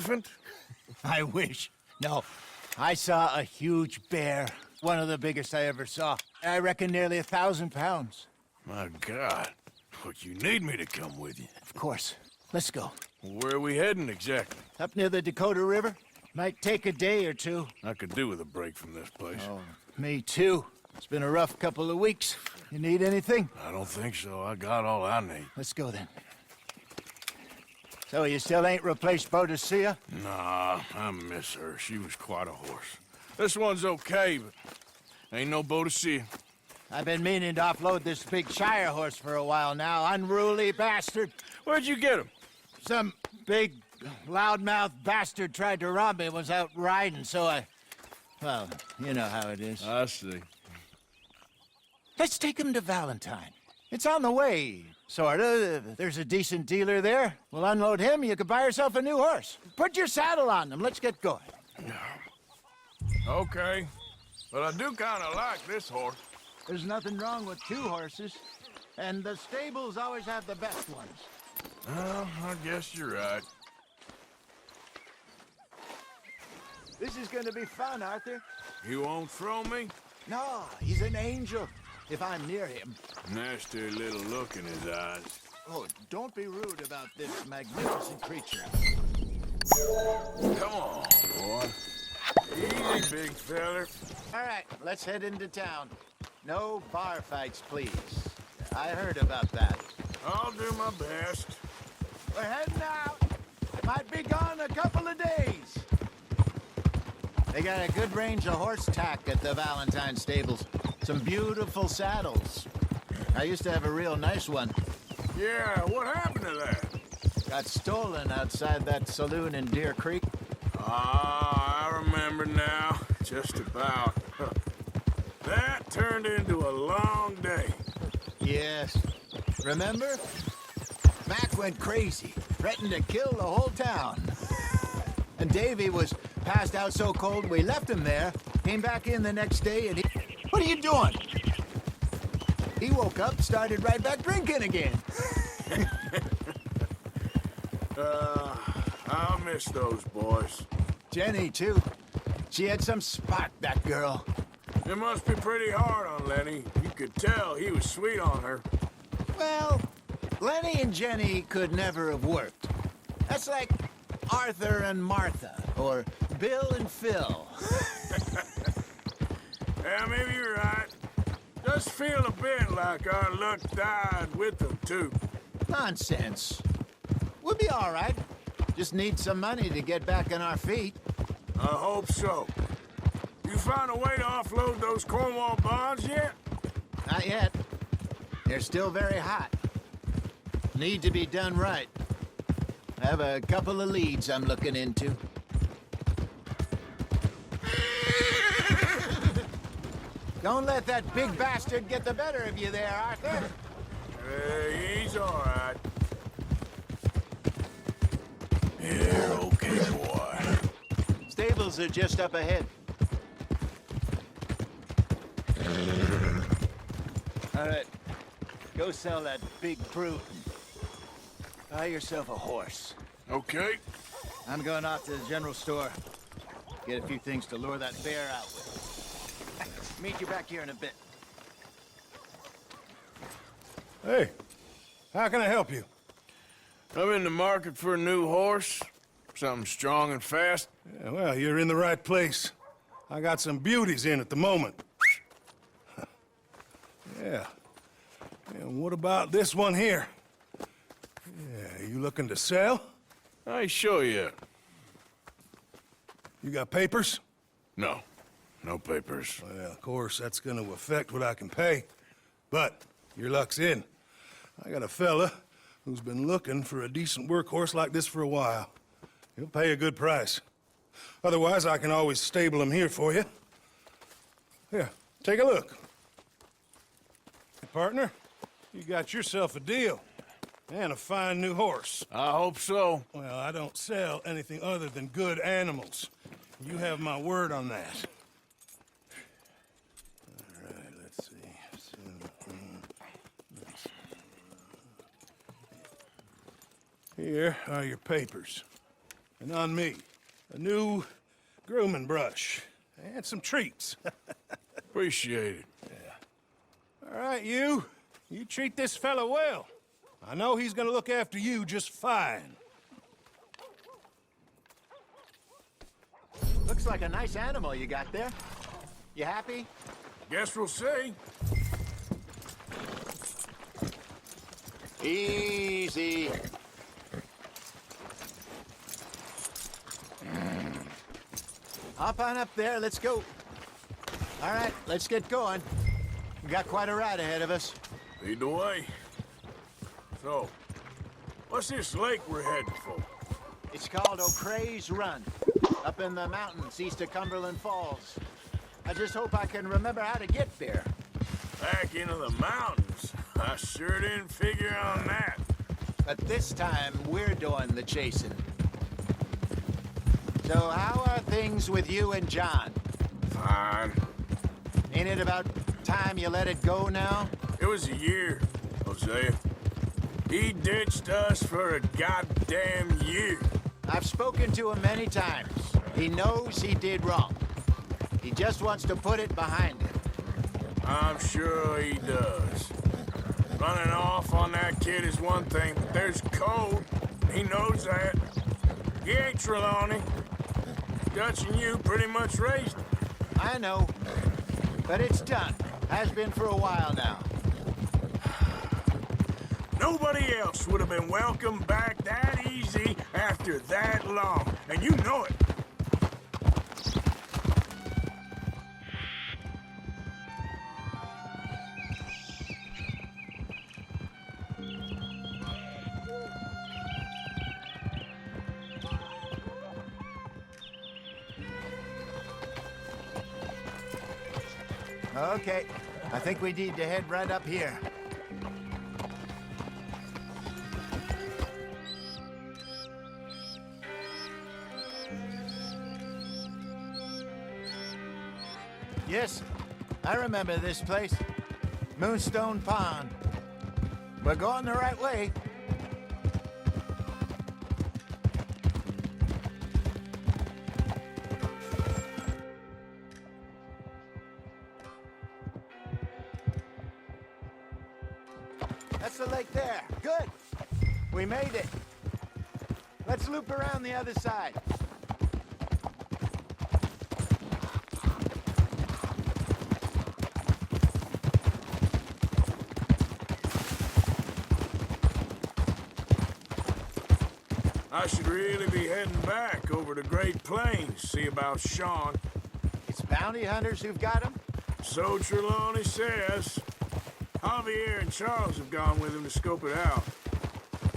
elephant? I wish. No, I saw a huge bear. One of the biggest I ever saw. I reckon nearly 1,000 pounds. My God. But you need me to come with you. Of course. Let's go. Where are we heading exactly? Up near the Dakota River. Might take a day or two. I could do with a break from this place. Oh, me too. It's been a rough couple of weeks. You need anything? I don't think so. I got all I need. Let's go then. So you still ain't replaced Boadicea? Nah, I miss her. She was quite a horse. This one's okay, but ain't no Boadicea. I've been meaning to offload this big Shire horse for a while now. Unruly bastard. Where'd you get him? Some big, loudmouth bastard tried to rob me and was out riding, so I... Well, you know how it is. I see. Let's take him to Valentine. It's on the way, sorta. There's a decent dealer there. We'll unload him, you could buy yourself a new horse. Put your saddle on them, let's get going. Okay. But I do kind of like this horse. There's nothing wrong with two horses, and the stables always have the best ones. Well, I guess you're right. This is gonna be fun, Arthur. You won't throw me? No, he's an angel, if I'm near him. Nasty little look in his eyes. Oh, don't be rude about this magnificent creature. Come on, boy. Easy, big feller. All right, let's head into town. No bar fights, please. I heard about that. I'll do my best. We're heading out. Might be gone a couple of days. They got a good range of horse tack at the Valentine stables. Some beautiful saddles. I used to have a real nice one. Yeah, what happened to that? Got stolen outside that saloon in Deer Creek. Ah, I remember now. Just about. That turned into a long day. Yes. Remember? Mac went crazy, threatened to kill the whole town. And Davy was passed out so cold we left him there, came back in the next day and he... What are you doing? He woke up, started right back drinking again. I'll miss those boys. Jenny, too. She had some spark, that girl. It must be pretty hard on Lenny. You could tell he was sweet on her. Well, Lenny and Jenny could never have worked. That's like Arthur and Martha, or Bill and Phil. Yeah, maybe you're right. Does feel a bit like our luck died with them, too. Nonsense. We'll be all right. Just need some money to get back on our feet. I hope so. You found a way to offload those Cornwall bonds yet? Not yet. They're still very hot. Need to be done right. I have a couple of leads I'm looking into. Don't let that big bastard get the better of you there, Arthur. He's all right. You're okay, boy. Stables are just up ahead. All right, go sell that big brute. Buy yourself a horse. Okay. I'm going off to the general store. Get a few things to lure that bear out with. Meet you back here in a bit. Hey, how can I help you? I'm in the market for a new horse. Something strong and fast. Yeah, well, you're in the right place. I got some beauties in at the moment. Yeah. And what about this one here? Yeah, you looking to sell? I ain't sure yet. You got papers? No. No papers. Well, of course, that's gonna affect what I can pay. But your luck's in. I got a fella who's been looking for a decent workhorse like this for a while. He'll pay a good price. Otherwise, I can always stable him here for you. Here, take a look. Hey, partner, you got yourself a deal. And a fine new horse. I hope so. Well, I don't sell anything other than good animals. You have my word on that. All right, let's see. Here are your papers. And on me, a new grooming brush and some treats. Appreciate it. All right, you treat this fella well. I know he's gonna look after you just fine. Looks like a nice animal you got there. You happy? Guess we'll see. Easy. Hop on up there, let's go. All right, let's get going. We got quite a ride ahead of us. Lead the way. So, what's this lake we're heading for? It's called O'Creagh's Run, up in the mountains east of Cumberland Falls. I just hope I can remember how to get there. Back into the mountains? I sure didn't figure on that. But this time, we're doing the chasing. So how are things with you and John? Fine. Ain't it about time you let it go now? It was a year, Hosea. He ditched us for a goddamn year. I've spoken to him many times. He knows he did wrong. He just wants to put it behind him. I'm sure he does. Running off on that kid is one thing, but there's code. He knows that. He ain't Trelawney. Dutch and you pretty much raised him. I know. But it's done. Has been for a while now. Nobody else would have been welcome back that easy after that long, and you know it. Okay. I think we need to head right up here. Yes, I remember this place. Moonstone Pond. We're going the right way. That's the lake there. Good. We made it. Let's loop around the other side. I should really be heading back over to Great Plains, see about Sean. It's bounty hunters who've got him? So Trelawney says. Javier and Charles have gone with him to scope it out.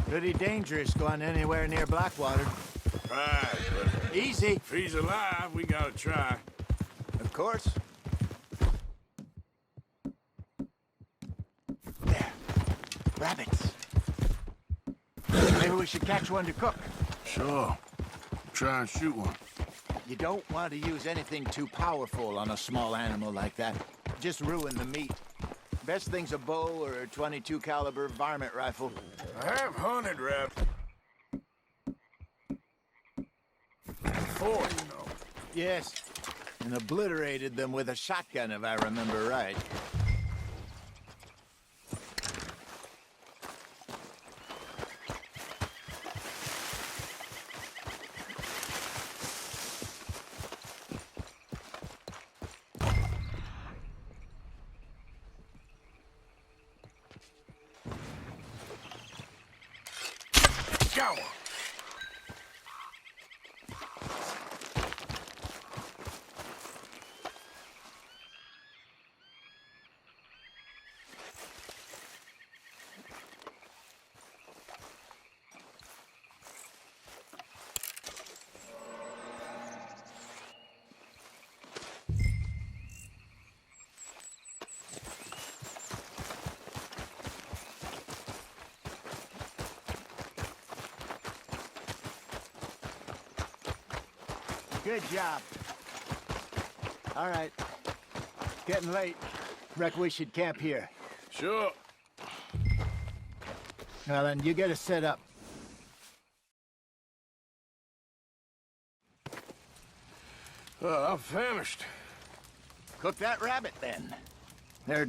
Pretty dangerous going anywhere near Blackwater. Right, but Easy. if he's alive, we gotta try. Of course. There. Rabbits. Maybe we should catch one to cook. Sure. Try and shoot one. You don't want to use anything too powerful on a small animal like that. Just ruin the meat. Best thing's a bow or a .22 caliber varmint rifle. I have hunted rabbits before, you know. Yes. And obliterated them with a shotgun, if I remember right. Go! Good job. All right. Getting late. Reckon we should camp here. Sure. Well, then you get us set up. I'm famished. Cook that rabbit, then. They're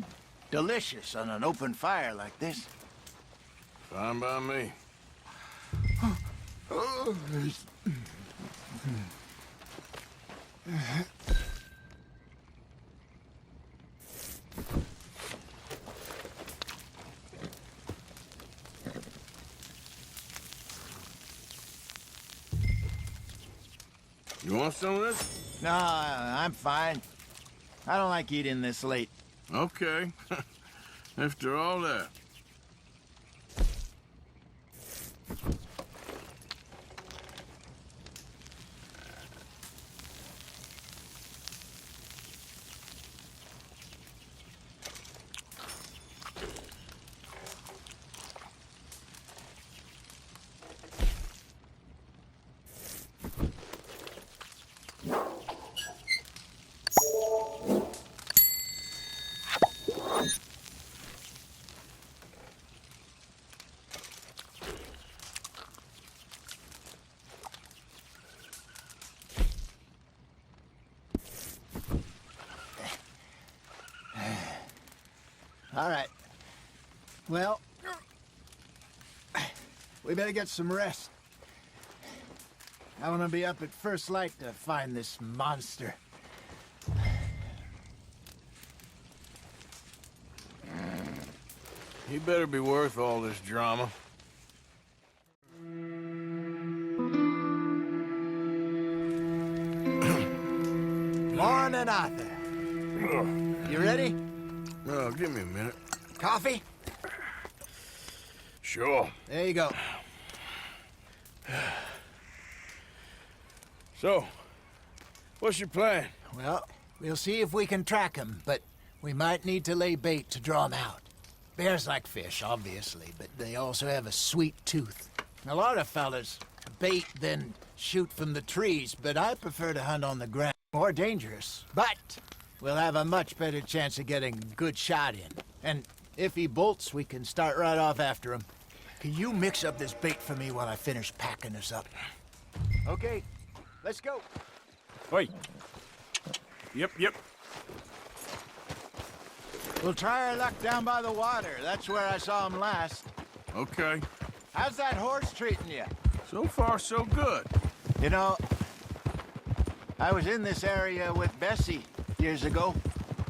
delicious on an open fire like this. Fine by me. You want some of this? No, I'm fine. I don't like eating this late. Okay. After all that. All right. Well, we better get some rest. I want to be up at first light to find this monster. He better be worth all this drama. Morning, Arthur. You ready? Give me a minute. Coffee? Sure. There you go. So, what's your plan? Well, we'll see if we can track him, but we might need to lay bait to draw him out. Bears like fish, obviously, but they also have a sweet tooth. A lot of fellas bait, then shoot from the trees, but I prefer to hunt on the ground. More dangerous, but we'll have a much better chance of getting a good shot in. And if he bolts, we can start right off after him. Can you mix up this bait for me while I finish packing this up? Okay, let's go. Wait. Yep. We'll try our luck down by the water. That's where I saw him last. Okay. How's that horse treating you? So far, so good. You know, I was in this area with Bessie years ago.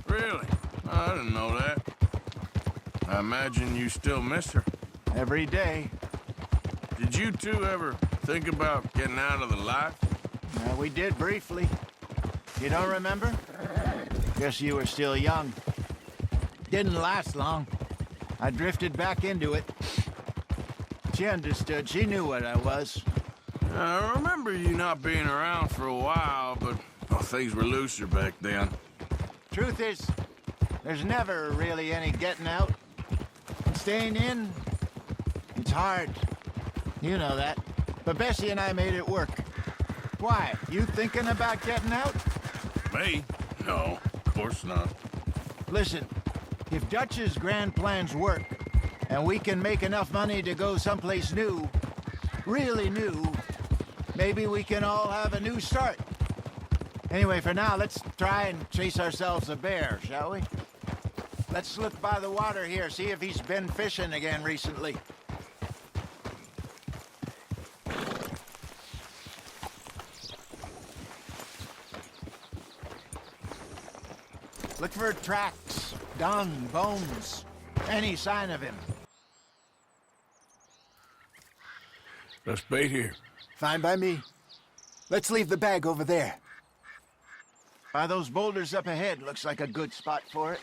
Really? I didn't know that. I imagine you still miss her. Every day. Did you two ever think about getting out of the life? We did briefly. You don't remember? Guess you were still young. Didn't last long. I drifted back into it. She understood. She knew what I was. I remember you not being around for a while, but things were looser back then. Truth is, there's never really any getting out. Staying in, it's hard. You know that. But Bessie and I made it work. Why? You thinking about getting out? Me? No, of course not. Listen, if Dutch's grand plans work, and we can make enough money to go someplace new, really new, maybe we can all have a new start. Anyway, for now, let's try and chase ourselves a bear, shall we? Let's look by the water here, see if he's been fishing again recently. Look for tracks, dung, bones, any sign of him. Let's bait here. Fine by me. Let's leave the bag over there. By those boulders up ahead, looks like a good spot for it.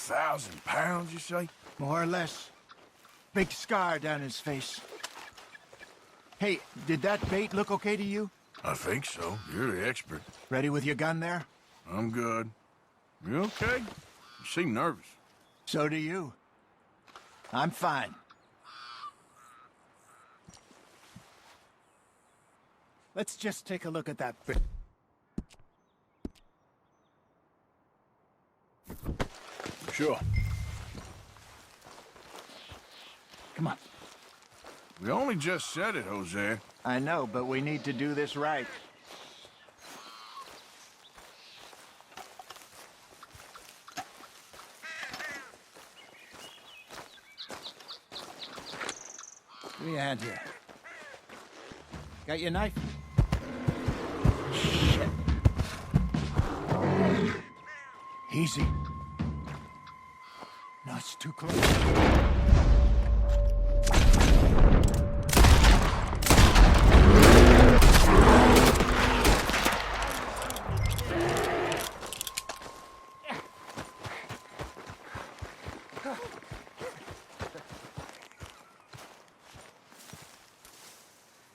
£1,000, you say? More or less. big scar down his face. Hey, did that bait look okay to you? I think so. You're the expert. Ready with your gun there? I'm good. You okay? You seem nervous. So do you. I'm fine. Let's just take a look at that bit. Sure. Come on. We only just said it, Jose. I know, but we need to do this right. Give me a hand here. Got your knife? Shit. Easy. No, it's too close.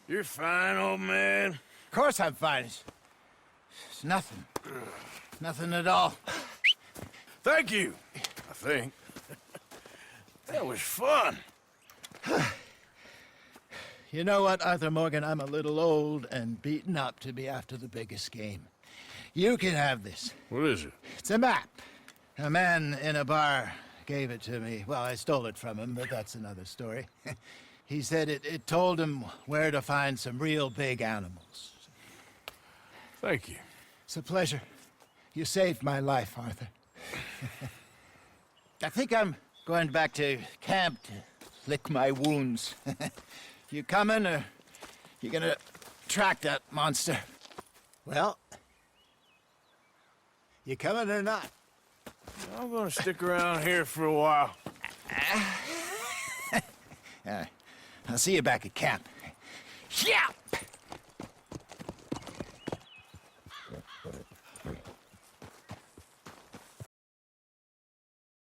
You're fine, old man. Of course I'm fine. It's nothing. Nothing at all. Thank you, I think. That was fun. You know what, Arthur Morgan? I'm a little old and beaten up to be after the biggest game. You can have this. What is it? It's a map. A man in a bar gave it to me. Well, I stole it from him, but that's another story. He said it told him where to find some real big animals. Thank you. It's a pleasure. You saved my life, Arthur. I think I'm going back to camp to lick my wounds. You coming, or you gonna track that monster? Well, you coming or not? I'm gonna stick around here for a while. I'll see you back at camp. Yeah!